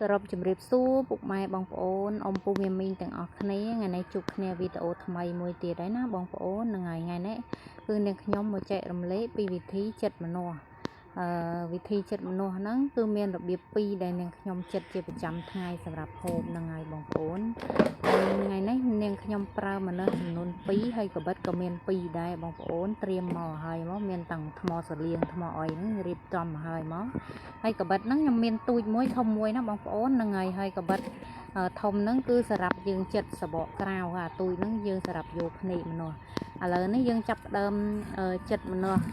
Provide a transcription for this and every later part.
សរុបជម្រាបសួរពុកម៉ែបងប្អូនអ៊ំពូមីមីងទាំងអស់គ្នាថ្ងៃនេះជួបគ្នាវីដេអូថ្មីមួយទៀតហើយណាបងប្អូនថ្ងៃនេះគឺនាងខ្ញុំមកចែករំលែកពីវិធីចិត្តមនុស្សវិធីចិត្តមនុស្សហ្នឹងគឺមានរបៀបពីរដែលនាងខ្ញុំចិត្តជាប្រចាំថ្ងៃសម្រាប់ហូបហ្នឹងហើយបងប្អូនថ្ងៃនេះនាងខ្ញុំប្រើមនុស្សចំនួន2ហើយកបិតក៏មាន2ដែរបងប្អូនត្រៀមមកហើយមកមានទាំងថ្មសលៀងថ្មអុយហ្នឹងរៀបចំមកហើយមកហើយកបិតហ្នឹងខ្ញុំមានទូចមួយធំមួយណាបងប្អូនហ្នឹងហើយកបិតធំហ្នឹងគឺសម្រាប់យើងចិត្តសបកក្រៅអាទូចហ្នឹងយើងសម្រាប់យកភ្នែកមនុស្សឥឡូវនេះយើងចាប់ផ្ដើមចិត្តមនុស្ស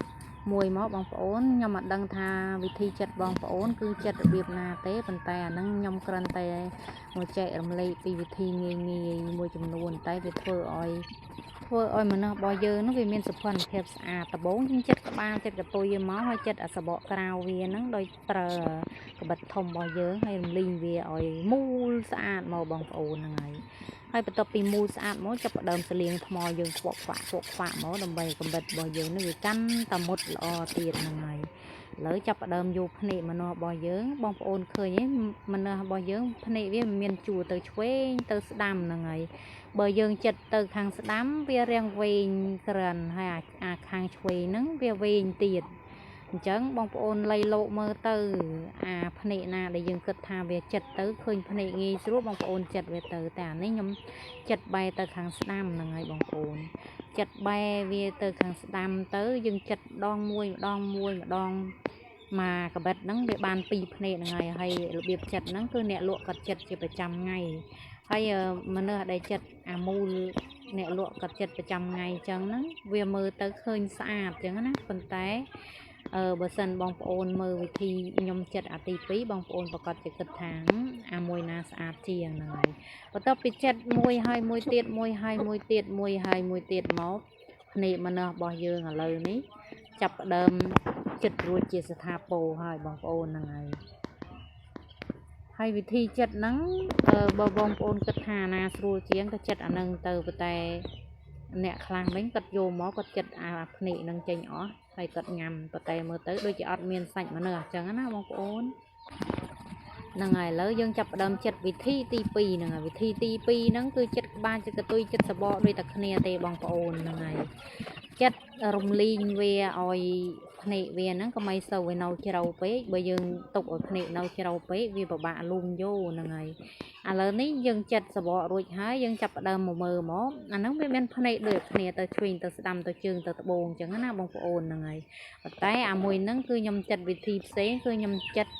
មួយមកបងប្អូនខ្ញុំអត់ដឹងថាវិធីចិត្តបងប្អូនគឺចិត្តរបៀបណាទេប៉ុន្តែអាហ្នឹងខ្ញុំគ្រាន់តែមកចែករំលែកពីវិធីងាយមួយចំនួនតែវាធ្វើឲ្យមនុស្សរបស់យើងហ្នឹងវាមានសុខភាពស្អាតដំបូងយើងចិត្តក្បាលចិត្តកតុយមកហើយចិត្តអាសបកក្រៅវាហ្នឹងដោយប្រើក្បិតធំរបស់យើងហើយរំលីងវាឲ្យមូលស្អាតមកបងប្អូនហ្នឹងហើយបន្ទាប់ពីមូលស្អាតមកចាប់ផ្ដើមសលៀងថ្មយើងខ្វក់ខ្វាក់មកដើម្បីក្បិតរបស់យើងនេះវាកាន់តែមុតល្អទៀតហ្នឹងហើយឥឡូវចាប់ផ្ដើមយកភ្នែកមនុស្សរបស់យើងបងប្អូនឃើញទេមនុស្សរបស់យើងភ្នែកវាមានជួរទៅឆ្វេងទៅស្ដាំហ្នឹងហើយបើយើងចិត្តទៅខាងស្ដាំវារាងវែងក្រិនហើយអាខាងឆ្វេងហ្នឹងវាវែងទៀតអញ្ចឹងបងប្អូនលៃលោកមើលទៅអាភ្នែកណាដែលយើងគិតថាវាចិត្តទៅឃើញភ្នែកងាយស្រួលបងប្អូនចិត្តវាទៅតែអានេះខ្ញុំចិត្តបែរទៅខាងស្ដាំហ្នឹងហើយបងប្អូនចិត្តបែរវាទៅខាងស្ដាំទៅយើងចិត្តម្ដងមួយមកកបិតហ្នឹងវាបាន2ភ្នែកហ្នឹងហើយរបៀបចិត្តហ្នឹងគឺអ្នកលក់គាត់ចិត្តជាប្រចាំថ្ងៃហើយមនុស្សដែលចិត្តអាមូលអ្នកលក់គាត់ចិត្តប្រចាំថ្ងៃអញ្ចឹងហ្នឹងវាមើលទៅឃើញស្អាតអញ្ចឹងណាប៉ុន្តែបើសិនបងប្អូនមើលវិធីខ្ញុំចិត្តអាទី2បងប្អូនប្រកាសជាគិតថាអាមួយណាស្អាតជាងហ្នឹងហើយបន្ទាប់ពីចិត្តមួយហើយមួយទៀតមកភ្នែកមនុស្សរបស់យើងឥឡូវនេះចាប់ផ្ដើមចិត្តរួចជាស្ថាពរហើយបងប្អូនហ្នឹងហើយវិធីចិត្តហ្នឹងបើបងប្អូនគិតថាណាស្រួលជាងក៏ចិត្តអាហ្នឹងទៅប៉ុន្តែអ្នកខ្លះវិញគាត់យកមកគាត់ចិត្តអាភ្នែកហ្នឹងចេញអស់ហើយគាត់ញ៉ាំប៉ុន្តែមើលទៅដូចជាអត់មានសាច់មនុស្សអញ្ចឹងណាបងប្អូនហ្នឹងហើយឥឡូវយើងចាប់ផ្ដើមចិត្តវិធីទី2ហ្នឹងហើយវិធីទី2ហ្នឹងគឺចិត្តក្បាលចិត្តកតុយចិត្តសបកដូចតែគ្នាទេបងប្អូនហ្នឹងហើយចិត្តរំលីងវាឲ្យភ្នែកវាហ្នឹងក៏មិនសូវវានៅជ្រៅពេកបើយើងទុកឲ្យភ្នែកនៅជ្រៅពេកវាពិបាកលូងយោហ្នឹងហើយឥឡូវនេះយើងចិត្តសបករួចហើយយើងចាប់ផ្ដើមមកមើលមកអាហ្នឹងវាមានភ្នែកដូចគ្នាទៅឆ្វេងទៅស្ដាំទៅជើងទៅត្បូងអញ្ចឹងណាបងប្អូនហ្នឹងហើយប៉ុន្តែអាមួយហ្នឹងគឺខ្ញុំចិត្តវិធីផ្សេងគឺខ្ញុំចិត្ត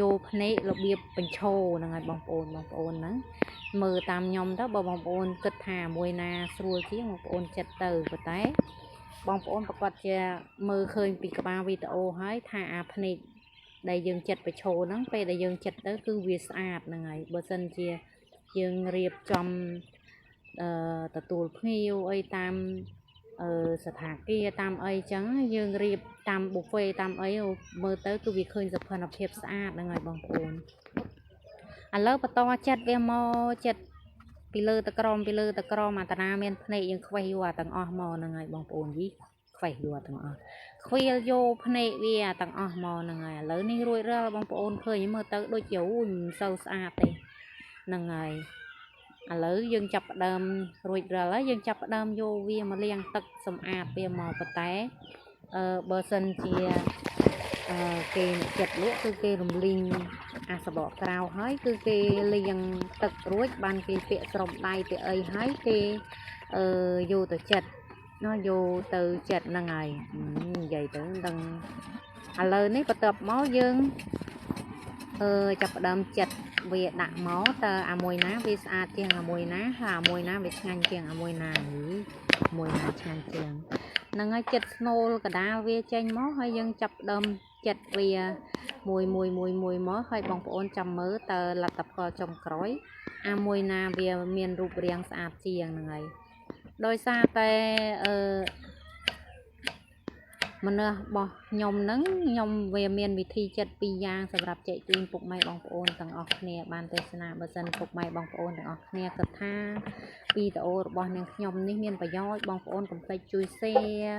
យកភ្នែករបៀបបញ្ឈរហ្នឹងហើយបងប្អូនហ្នឹងមើលតាមខ្ញុំទៅបើបងប្អូនគិតថាមួយណាស្រួលជាងបងប្អូនចិត្តទៅប៉ុន្តែបងប្អូនប្រកាសជាមើលឃើញពីក្បាលវីដេអូហើយថាអាភ្នែកដែលយើងចិត្តបញ្ឈរហ្នឹងពេលដែលយើងចិត្តទៅគឺវាស្អាតហ្នឹងហើយបើសិនជាយើងរៀបចំទទួលភ្ញៀវអីតាមសថាគារតាមអីចឹងយើងរៀបតាមប៊ូហ្វេតាមអីមើលទៅគឺវាឃើញសុខភាពស្អាតហ្នឹងហើយបងប្អូនឥឡូវបន្តចិត្តវាមកចិត្តពីលើទៅក្រោមអាតាណាមានភ្នែកយើងខ្វេះយកអាទាំងអស់មកហ្នឹងហើយបងប្អូនយីខ្វេះយកទាំងអស់ខ្វៀលយកភ្នែកវាទាំងអស់មកហ្នឹងហើយឥឡូវនេះរួចរាល់បងប្អូនឃើញមើលទៅដូចជាមិនសូវស្អាតទេហ្នឹងហើយឥឡូវយើងចាប់ផ្ដើមរួចរាល់ហើយយើងចាប់ផ្ដើមយកវាមកលាងទឹកសម្អាតវាមកប៉ុន្តែបើសិនជាគេចិត្តលក់គឺគេរំលីងអាសបកក្រៅហើយគឺគេលាងទឹករួចបានគេពាក់ស្រោមដៃទៅអីហើយគេយកទៅចិត្តយកទៅចិត្តហ្នឹងហើយនិយាយទៅដឹងឥឡូវនេះបន្ទាប់មកយើងចាប់ផ្ដើមចិត្តវាដាក់មកតើអាមួយណាវាស្អាតជាងអាមួយណាហើយអាមួយណាវាឆ្ងាញ់ជាងអាមួយណាឆ្ងាញ់ជាងហ្នឹងហើយចិត្តស្នូលកដាលវាចេញមកហើយយើងចាប់ផ្ដើមចិត្តវាមួយមកហើយបងប្អូនចាំមើលតើលទ្ធផលចុងក្រោយអាមួយណាវាមានរូបរាងស្អាតជាងហ្នឹងហើយដោយសារតែមនុស្សរបស់ខ្ញុំហ្នឹងខ្ញុំវាមានវិធីចិត្ត2យ៉ាងសម្រាប់ចែកជូនពុកម៉ែបងប្អូនទាំងអស់គ្នាបានទេសនាបើសិនពុកម៉ែបងប្អូនទាំងអស់គ្នាគិតថាវីដេអូរបស់នាងខ្ញុំនេះមានប្រយោជន៍បងប្អូនកុំភ្លេចជួយ share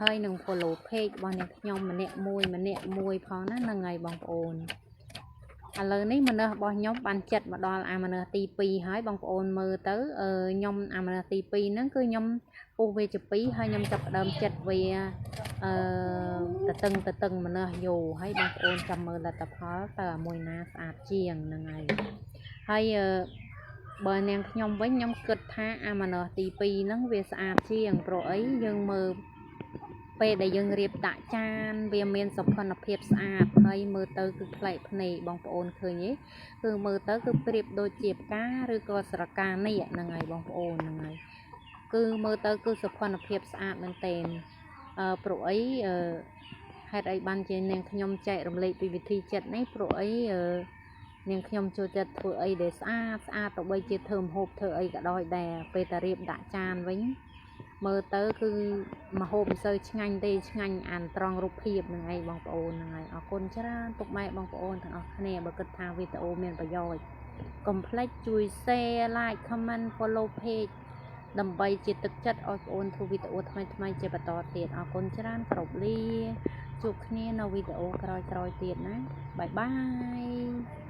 ហើយនឹង follow page របស់នាងខ្ញុំម្នាក់មួយផងណាហ្នឹងហើយបងប្អូន ឥឡូវនេះមនុស្សរបស់ខ្ញុំបានចិត្តមកដល់អាមនុស្សទី2ហើយបងប្អូនមើលទៅខ្ញុំអាមនុស្សទី2ហ្នឹងគឺខ្ញុំពុះវាជា2ហើយខ្ញុំចាប់ផ្ដើមចិត្តវាតឹងមនុស្សយោហើយបងប្អូនចាំមើលលទ្ធផលតើមួយណាស្អាតជាងហ្នឹងហើយបើនាងខ្ញុំវិញខ្ញុំគិតថាអាមនុស្សទី2ហ្នឹងវាស្អាតជាងព្រោះអីយើងមើលពេលដែលយើងរៀបដាក់ចានវាមានសោភ័ណភាពស្អាតហើយមើលទៅគឺប្លែកភ្នែកបងប្អូនឃើញទេគឺមើលទៅគឺប្រៀបដូចជាផ្កាឬក៏ស្រកានាគហ្នឹងហើយបងប្អូនហ្នឹងហើយគឺមើលទៅគឺសោភ័ណភាពស្អាតមែនទែនព្រោះអីហេតុអីបានជានាងខ្ញុំចែករំលែកពីវិធីចិត្តនេះព្រោះអីនាងខ្ញុំចូលចិត្តធ្វើអីដែលស្អាតទៅបីជាធ្វើម្ហូបធ្វើអីក៏ដោយដែរពេលតែរៀបដាក់ចានវិញមើលទៅគឺម្ហូបមិនសូវឆ្ងាញ់ទេឆ្ងាញ់អានត្រង់រូបភាពហ្នឹងឯងបងប្អូនហ្នឹងហើយអរគុណច្រើនពុកម៉ែបងប្អូនទាំងអស់គ្នាបើគិតថាវីដេអូមានប្រយោជន៍កុំភ្លេចជួយ share like comment follow page ដើម្បីជាទឹកចិត្តឲ្យបងប្អូនធ្វើវីដេអូថ្មីជាបន្តទៀតអរគុណច្រើនគោរពលាជួបគ្នានៅវីដេអូក្រោយៗទៀតណាបាយបាយ